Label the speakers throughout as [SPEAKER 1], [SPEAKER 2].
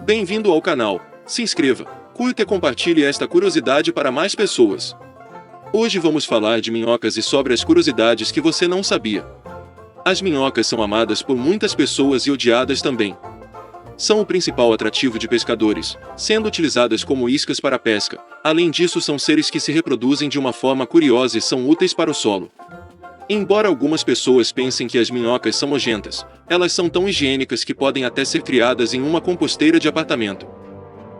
[SPEAKER 1] Bem-vindo ao canal. Se inscreva, curta e compartilhe esta curiosidade para mais pessoas. Hoje vamos falar de minhocas e sobre as curiosidades que você não sabia. As minhocas são amadas por muitas pessoas e odiadas também. São o principal atrativo de pescadores, sendo utilizadas como iscas para pesca. Além disso, são seres que se reproduzem de uma forma curiosa e são úteis para o solo. Embora algumas pessoas pensem que as minhocas são nojentas, elas são tão higiênicas que podem até ser criadas em uma composteira de apartamento.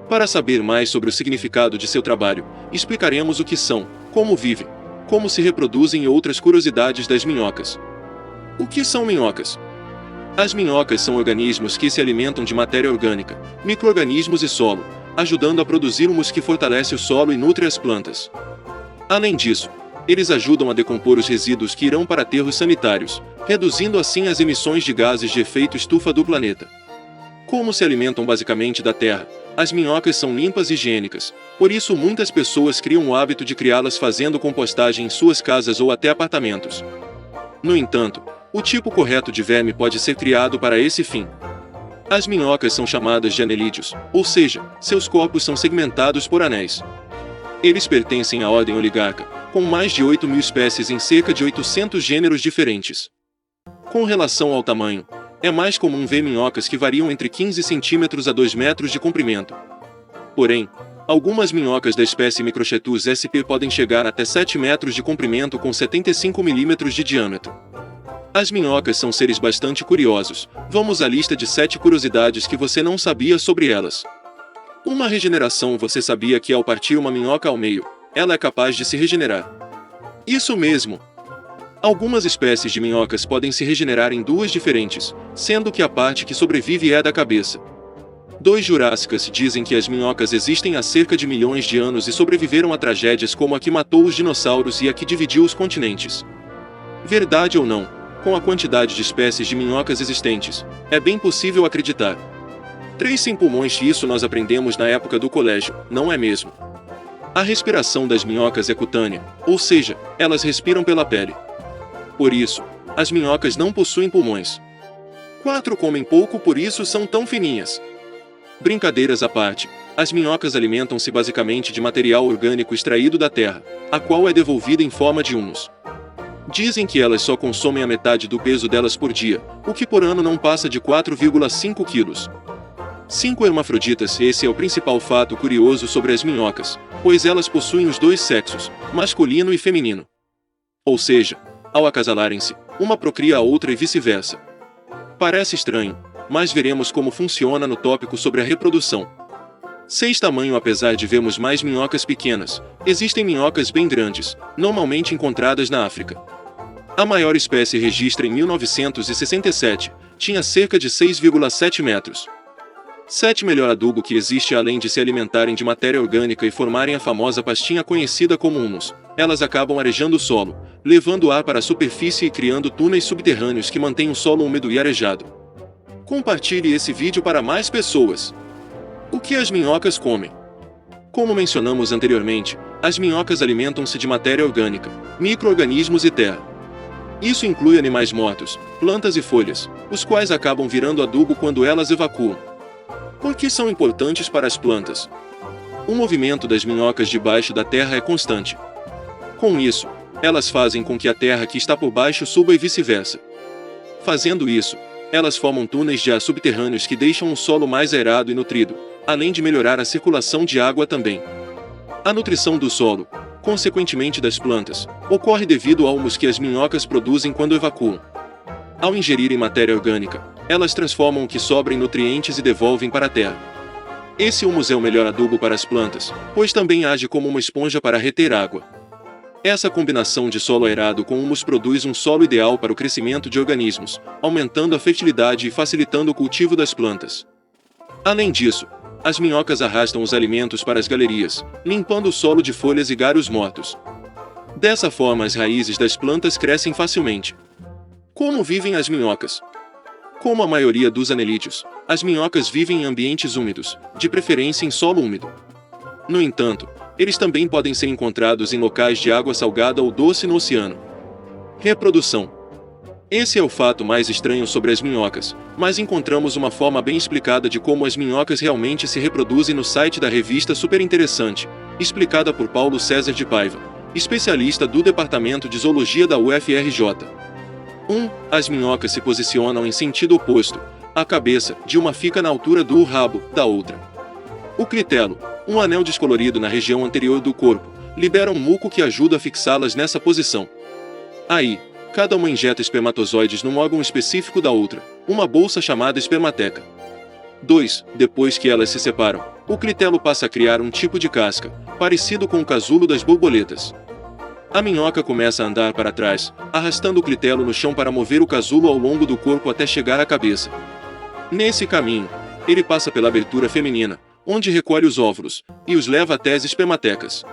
[SPEAKER 1] Para saber mais sobre o significado de seu trabalho, explicaremos o que são, como vivem, como se reproduzem e outras curiosidades das minhocas. O que são minhocas? As minhocas são organismos que se alimentam de matéria orgânica, micro-organismos e solo, ajudando a produzir humus que fortalece o solo e nutre as plantas. Além disso, eles ajudam a decompor os resíduos que irão para aterros sanitários, reduzindo assim as emissões de gases de efeito estufa do planeta. Como se alimentam basicamente da terra, as minhocas são limpas e higiênicas, por isso muitas pessoas criam o hábito de criá-las fazendo compostagem em suas casas ou até apartamentos. No entanto, o tipo correto de verme pode ser criado para esse fim. As minhocas são chamadas de anelídeos, ou seja, seus corpos são segmentados por anéis. Eles pertencem à ordem oligarca, com mais de 8.000 espécies em cerca de 800 gêneros diferentes. Com relação ao tamanho, é mais comum ver minhocas que variam entre 15 centímetros a 2 metros de comprimento. Porém, algumas minhocas da espécie Microchetus sp podem chegar até 7 metros de comprimento com 75 milímetros de diâmetro. As minhocas são seres bastante curiosos. Vamos à lista de 7 curiosidades que você não sabia sobre elas. Uma regeneração. Você sabia que ao partir uma minhoca ao meio, ela é capaz de se regenerar? Isso mesmo! Algumas espécies de minhocas podem se regenerar em duas diferentes, sendo que a parte que sobrevive é a da cabeça. 2 jurássicas dizem que as minhocas existem há cerca de milhões de anos e sobreviveram a tragédias como a que matou os dinossauros e a que dividiu os continentes. Verdade ou não, com a quantidade de espécies de minhocas existentes, é bem possível acreditar. 3 sem pulmões. Isso nós aprendemos na época do colégio, não é mesmo? A respiração das minhocas é cutânea, ou seja, elas respiram pela pele. Por isso, as minhocas não possuem pulmões. 4 comem pouco, por isso são tão fininhas. Brincadeiras à parte, as minhocas alimentam-se basicamente de material orgânico extraído da terra, a qual é devolvida em forma de humus. Dizem que elas só consomem a metade do peso delas por dia, o que por ano não passa de 4,5 quilos. 5 hermafroditas. Esse é o principal fato curioso sobre as minhocas, pois elas possuem os 2 sexos, masculino e feminino. Ou seja, ao acasalarem-se, uma procria a outra e vice-versa. Parece estranho, mas veremos como funciona no tópico sobre a reprodução. 6 tamanho. Apesar de vermos mais minhocas pequenas, existem minhocas bem grandes, normalmente encontradas na África. A maior espécie registra em 1967, tinha cerca de 6,7 metros. 7 melhor adubo que existe. Além de se alimentarem de matéria orgânica e formarem a famosa pastinha conhecida como humus, elas acabam arejando o solo, levando ar para a superfície e criando túneis subterrâneos que mantêm o solo úmido e arejado. Compartilhe esse vídeo para mais pessoas. O que as minhocas comem? Como mencionamos anteriormente, as minhocas alimentam-se de matéria orgânica, micro-organismos e terra. Isso inclui animais mortos, plantas e folhas, os quais acabam virando adubo quando elas evacuam. Por que são importantes para as plantas? O movimento das minhocas debaixo da terra é constante. Com isso, elas fazem com que a terra que está por baixo suba e vice-versa. Fazendo isso, elas formam túneis de ar subterrâneos que deixam o solo mais aerado e nutrido, além de melhorar a circulação de água também. A nutrição do solo, consequentemente das plantas, ocorre devido ao humus que as minhocas produzem quando evacuam. Ao ingerirem matéria orgânica, elas transformam o que sobra em nutrientes e devolvem para a terra. Esse humus é o melhor adubo para as plantas, pois também age como uma esponja para reter água. Essa combinação de solo aerado com humus produz um solo ideal para o crescimento de organismos, aumentando a fertilidade e facilitando o cultivo das plantas. Além disso, as minhocas arrastam os alimentos para as galerias, limpando o solo de folhas e galhos mortos. Dessa forma, as raízes das plantas crescem facilmente. Como vivem as minhocas? Como a maioria dos anelídeos, as minhocas vivem em ambientes úmidos, de preferência em solo úmido. No entanto, eles também podem ser encontrados em locais de água salgada ou doce no oceano. Reprodução. Esse é o fato mais estranho sobre as minhocas, mas encontramos uma forma bem explicada de como as minhocas realmente se reproduzem no site da revista Super Interessante, explicada por Paulo César de Paiva, especialista do Departamento de Zoologia da UFRJ. 1. As minhocas se posicionam em sentido oposto. A cabeça de uma fica na altura do rabo da outra. O critelo, um anel descolorido na região anterior do corpo, libera um muco que ajuda a fixá-las nessa posição. Aí, cada uma injeta espermatozoides num órgão específico da outra, uma bolsa chamada espermateca. 2. Depois que elas se separam, o critelo passa a criar um tipo de casca, parecido com o casulo das borboletas. A minhoca começa a andar para trás, arrastando o critelo no chão para mover o casulo ao longo do corpo até chegar à cabeça. Nesse caminho, ele passa pela abertura feminina, onde recolhe os óvulos, e os leva até as espermatecas.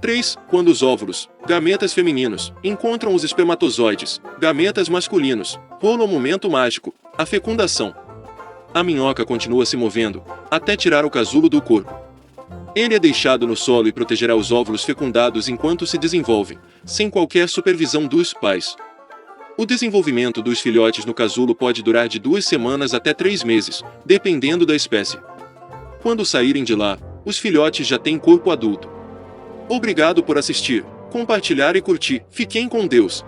[SPEAKER 1] 3. Quando os óvulos, gametas femininos, encontram os espermatozoides, gametas masculinos, rola o momento mágico, a fecundação. A minhoca continua se movendo, até tirar o casulo do corpo. Ele é deixado no solo e protegerá os óvulos fecundados enquanto se desenvolvem, sem qualquer supervisão dos pais. O desenvolvimento dos filhotes no casulo pode durar de 2 semanas até 3 meses, dependendo da espécie. Quando saírem de lá, os filhotes já têm corpo adulto. Obrigado por assistir, compartilhar e curtir. Fiquem com Deus.